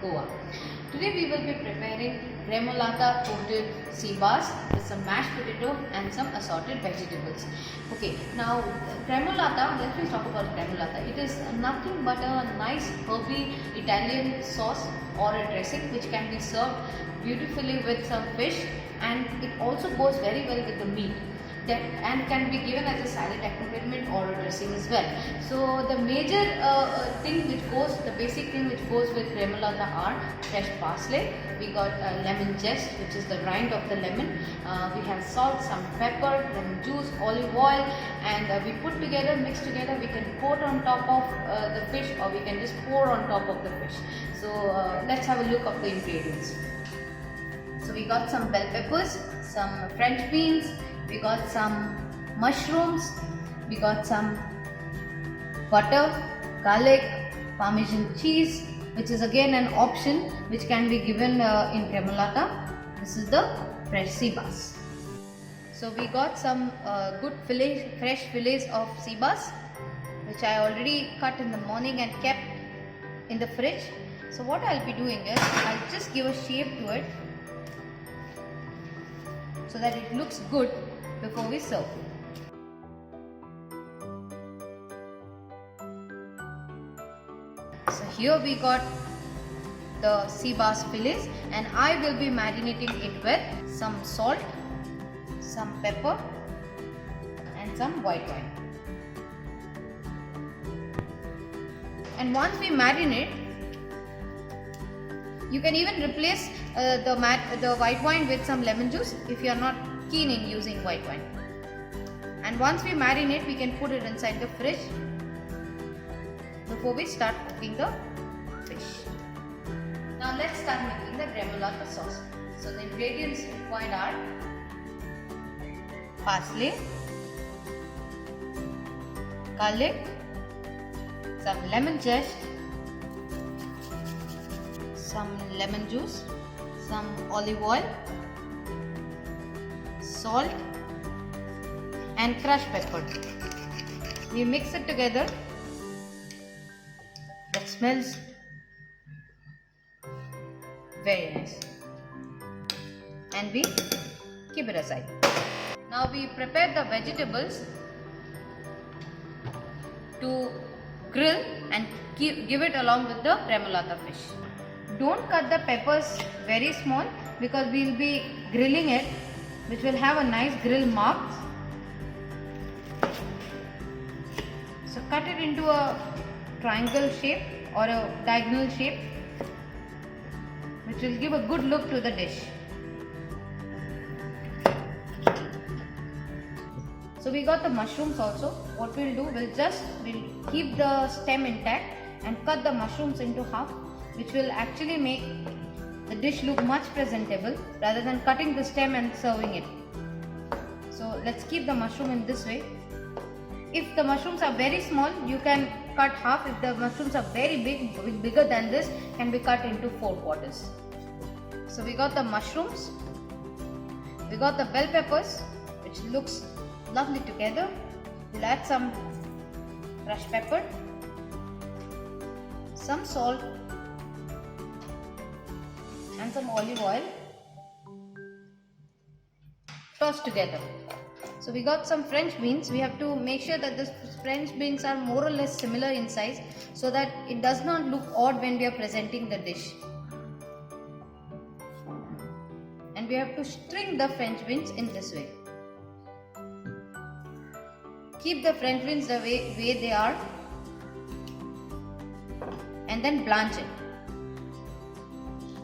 Goa. Today we will be preparing Remolata coated sea bass with some mashed potato and some assorted vegetables. Okay, now Remolata, let me talk about Remolata. It is nothing but a nice herby Italian sauce or a dressing which can be served beautifully with some fish, and it also goes very well with the meat. And can be given as a salad accompaniment or a dressing as well. So the major thing which goes, the basic thing which goes with Remolata are fresh parsley. We got lemon zest, which is the rind of the lemon. We have salt, some pepper, lemon juice, olive oil, and we put together, mix together. We can coat on top of the fish, or we can just pour on top of the fish. So let's have a look of the ingredients. So we got some bell peppers, some French beans, we got some mushrooms, we got some butter, garlic, Parmesan cheese, which is again an option which can be given in Remolata. This is the fresh sea bass. So we got some good fresh fillets of sea bass, which I already cut in the morning and kept in the fridge. So what I'll be doing is, I'll just give a shape to it so that it looks good before we serve. So here we got the sea bass fillets, and I will be marinating it with some salt, some pepper and some white wine. And once we marinate, you can even replace the white wine with some lemon juice if you are not keen in using white wine. And once we marinate, we can put it inside the fridge before we start cooking the fish. Now let's start making the Remolata sauce. So the ingredients required are parsley, garlic, some lemon zest, some lemon juice, some olive oil, salt and crushed pepper. We mix it together. That smells very nice, and we keep it aside. Now we prepare the vegetables to grill and give it along with the Remolata fish. Don't cut the peppers very small, because we will be grilling it, which will have a nice grill mark. So cut it into a triangle shape or a diagonal shape, which will give a good look to the dish. So we got the mushrooms also. What we'll do, we'll keep the stem intact and cut the mushrooms into half, which will actually make the dish look much presentable rather than cutting the stem and serving it. So let's keep the mushroom in this way. If the mushrooms are very small, you can cut half. If the mushrooms are very big, bigger than this, can be cut into 4 quarters. So we got the mushrooms, we got the bell peppers, which looks lovely together. We'll add some crushed pepper, some salt and some olive oil. Toss together. So we got some French beans. We have to make sure that the French beans are more or less similar in size, so that it does not look odd when we are presenting the dish. And we have to string the French beans in this way. Keep the French beans the way they are, and then blanch it.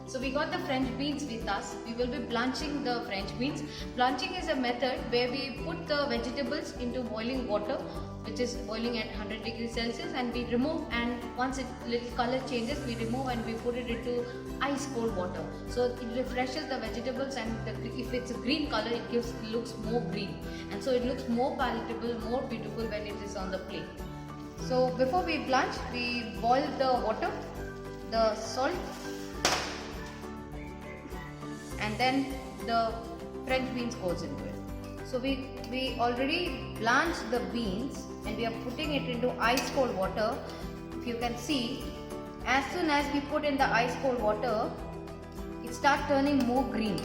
So we got the French beans with us. We will be blanching the French beans. Blanching is a method where we put the vegetables into boiling water, which is boiling at 100 degrees Celsius, and we remove, and once it little color changes, we remove and we put it into ice cold water. So it refreshes the vegetables, and if it's a green color, it looks more green, and so it looks more palatable, more beautiful when it is on the plate. So before we blanch, we boil the water, the salt, and then the French beans goes into it. So we already blanched the beans and we are putting it into ice cold water. If you can see, as soon as we put in the ice cold water, it starts turning more green.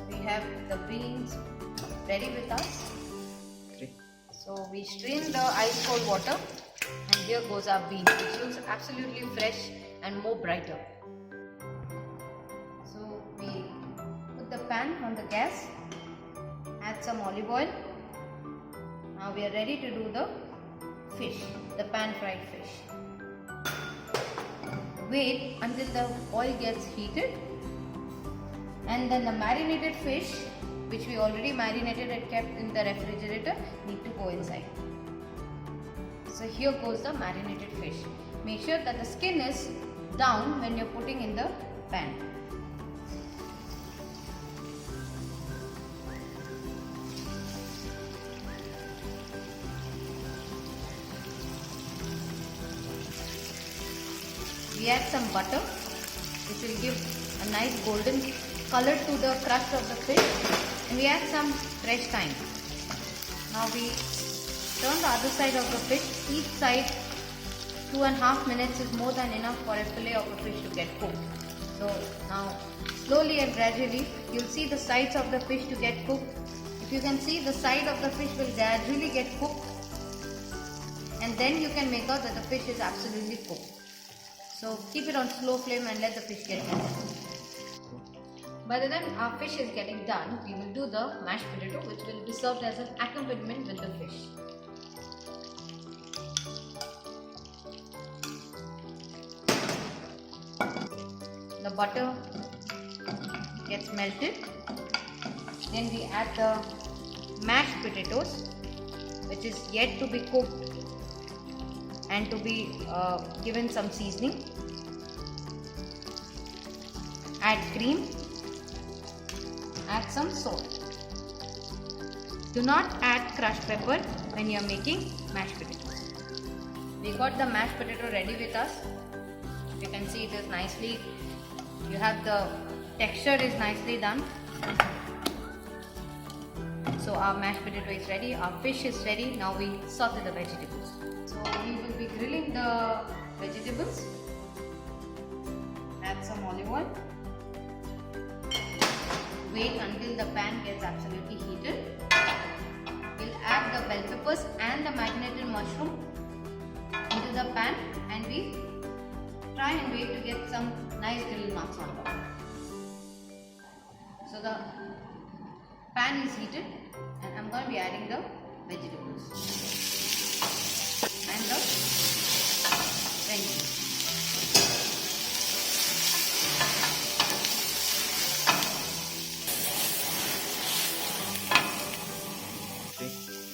We have the beans ready with us. So we strain the ice cold water, and here goes our beans, which looks absolutely fresh and more brighter. So we put the pan on the gas, add some olive oil. Now we are ready to do the fish, the pan fried fish. Wait until the oil gets heated, and then the marinated fish, which we already marinated and kept in the refrigerator, need to go inside. So here goes the marinated fish. Make sure that the skin is down when you're putting in the pan. We add some butter, which will give a nice golden color to the crust of the fish, and we add some fresh thyme. Now we turn the other side of the fish. Each side 2.5 minutes is more than enough for a fillet of a fish to get cooked. So now slowly and gradually you'll see the sides of the fish to get cooked. If you can see, the side of the fish will gradually get cooked, and then you can make out that the fish is absolutely cooked. So keep it on slow flame and let the fish get done. By the time our fish is getting done, we will do the mashed potato, which will be served as an accompaniment with the fish. The butter gets melted. Then we add the mashed potatoes, which is yet to be cooked and to be given some seasoning. Add cream. Add some salt. Do not add crushed pepper when you are making mashed potatoes. We got the mashed potato ready with us. You can see it is nicely, you have the texture is nicely done. So our mashed potato is ready, our fish is ready. Now we saute the vegetables. So we will be grilling the vegetables. Add some olive oil. Wait until the pan gets absolutely heated. We'll add the bell peppers and the marinated mushroom into the pan, and we try and wait to get some nice grilled marks on top. So the pan is heated, and I'm going to be adding the vegetables and the veggies.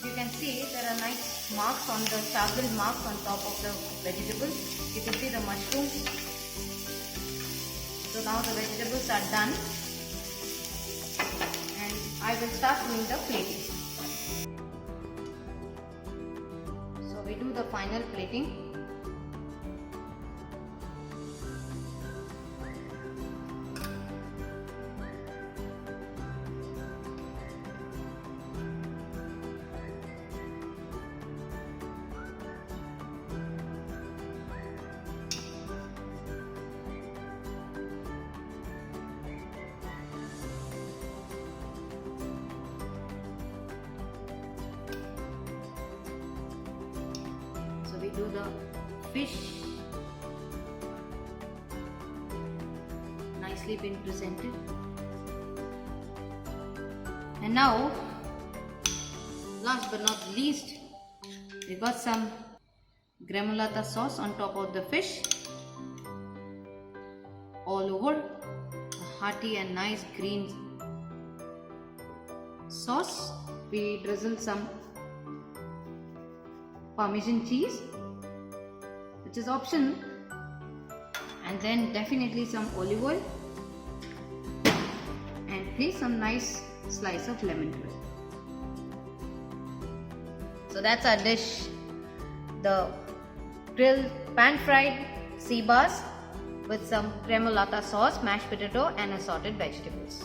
You can see there are nice marks on the char-grilled marks on top of the vegetables. You can see the mushrooms. So now the vegetables are done, and I will start doing the plating. So we do the final plating. We do the fish, nicely been presented. And now, last but not least, we got some gremolata sauce on top of the fish, all over, a hearty and nice green sauce. We drizzle some Parmesan cheese, which is optional, and then definitely some olive oil, and please some nice slice of lemon to it. So that's our dish, the grilled pan fried sea bass with some gremolata sauce, mashed potato and assorted vegetables.